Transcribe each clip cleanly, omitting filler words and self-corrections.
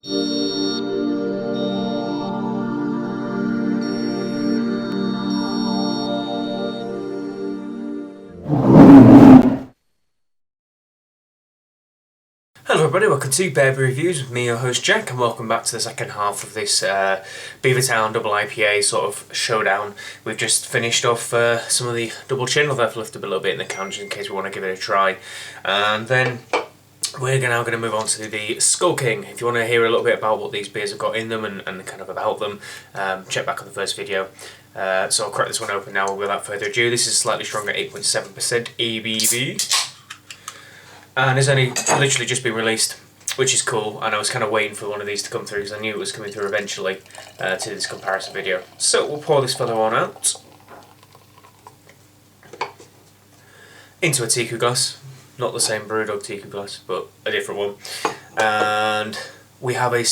Hello everybody, welcome to Bear Reviews with me, your host Jack, and welcome back to the second half of this Beavertown double IPA sort of showdown. We've just finished off some of the double chin, although I've left a little bit in the can just in case we want to give it a try. And then we're now going to move on to the Skull King. If you want to hear a little bit about what these beers have got in them and kind of about them, check back on the first video. So I'll crack this one open now without further ado. This is slightly stronger, 8.7% ABV. And it's only literally just been released, which is cool, and I was kind of waiting for one of these to come through because I knew it was coming through eventually to this comparison video. So we'll pour this fellow on out into a teacup glass, not the same Brewdog teacup glass, but a different one. And we have a ever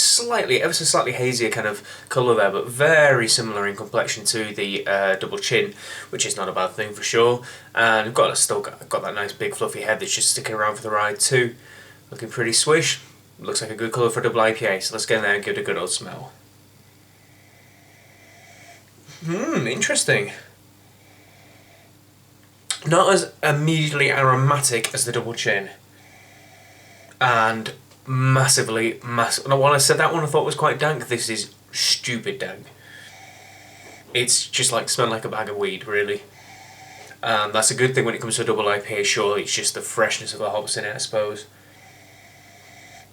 so slightly hazier kind of colour there, but very similar in complexion to the double chin, which is not a bad thing for sure. And we've still got that nice big fluffy head that's just sticking around for the ride too. Looking pretty swish. Looks like a good colour for a double IPA, so let's get in there and give it a good old smell. Interesting. Not as immediately aromatic as the double chin. And massively. When I said that one I thought was quite dank, this is stupid dank. It's just like smelling like a bag of weed, really. That's a good thing when it comes to a double IPA, surely. It's just the freshness of the hops in it, I suppose.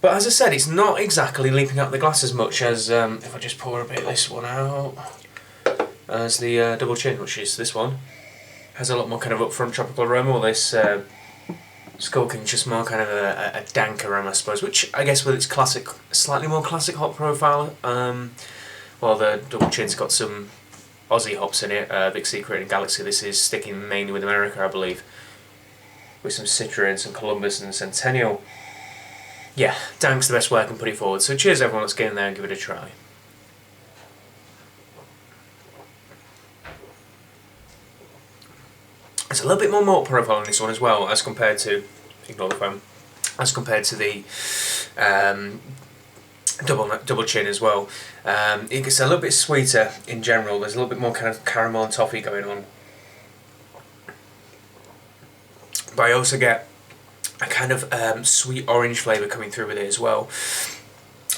But as I said, it's not exactly leaping out the glass as much as, if I just pour a bit of this one out, as the double chin, which is this one. Has a lot more kind of upfront tropical aroma, while this Skull King just more kind of a dank aroma, I suppose, which I guess with its slightly more classic hop profile, while the double chin's got some Aussie hops in it, Vic Secret and Galaxy. This is sticking mainly with America, I believe, with some Citra and some Columbus and Centennial. Yeah, dank's the best way I can put it forward. So cheers everyone, let's get in there and give it a try. There's a little bit more malt profile on this one as well, as compared to, ignore the foam, as compared to the double chin as well. It gets a little bit sweeter in general. There's a little bit more kind of caramel and toffee going on. But I also get a kind of sweet orange flavour coming through with it as well.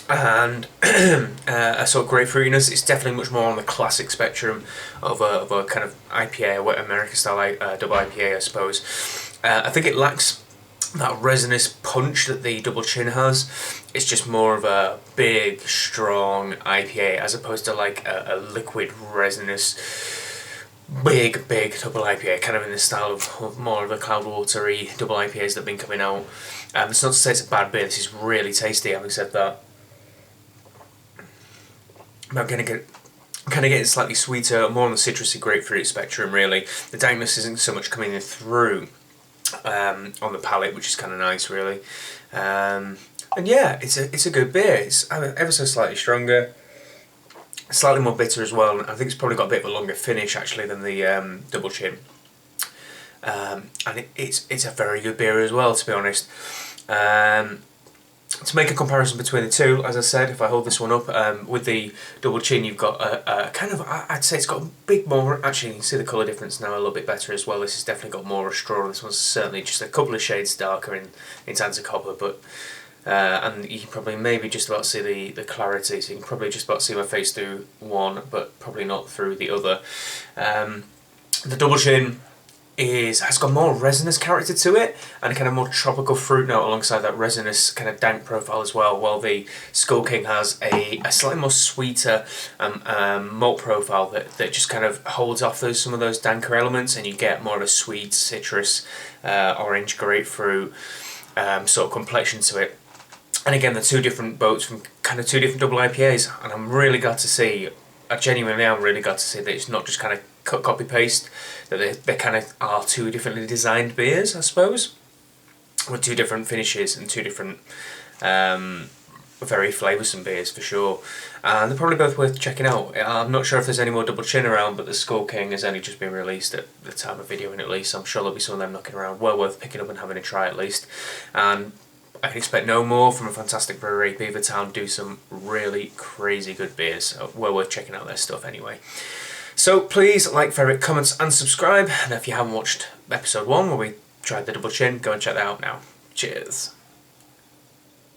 And a sort of grapefruitiness. It's definitely much more on the classic spectrum of a kind of IPA, or American style double IPA, I suppose. I think it lacks that resinous punch that the double chin has. It's just more of a big, strong IPA, as opposed to like a liquid, resinous, big double IPA, kind of in the style of more of a Cloudwatery double IPAs that have been coming out. It's not to say it's a bad beer. This is really tasty, having said that. I'm kind of getting slightly sweeter, more on the citrusy grapefruit spectrum, really. The dankness isn't so much coming through on the palate, which is kind of nice, really. And yeah, it's a good beer. It's ever so slightly stronger, slightly more bitter as well. I think it's probably got a bit of a longer finish actually than the double chin. And it's a very good beer as well, to be honest. To make a comparison between the two, as I said, if I hold this one up, with the double chin you've got a kind of, I'd say it's got a bit more, actually you can see the colour difference now a little bit better as well. This has definitely got more of a straw. This one's certainly just a couple of shades darker in terms of copper, but and you can probably maybe just about see the clarity, so you can probably just about see my face through one, but probably not through the other. The double chin has got more resinous character to it, and a kind of more tropical fruit note alongside that resinous kind of dank profile as well, while the Skull King has a slightly more sweeter malt profile that just kind of holds off some of those danker elements, and you get more of a sweet citrus, orange, grapefruit sort of complexion to it. And again, the two different boats from kind of two different double IPAs, and I'm really glad to see, I genuinely am really glad to see that it's not just kind of cut copy paste, that they kind of are two differently designed beers, I suppose, with two different finishes and two different very flavoursome beers for sure. And they're probably both worth checking out. I'm not sure if there's any more double chin around, but the Skull King has only just been released at the time of videoing, at least. I'm sure there'll be some of them knocking around, well worth picking up and having a try at least. And I can expect no more from a fantastic brewery. Beavertown do some really crazy good beers. Well worth checking out their stuff anyway. So please like, favorite, comments and subscribe. And if you haven't watched episode 1 where we tried the double chin, go and check that out now. Cheers.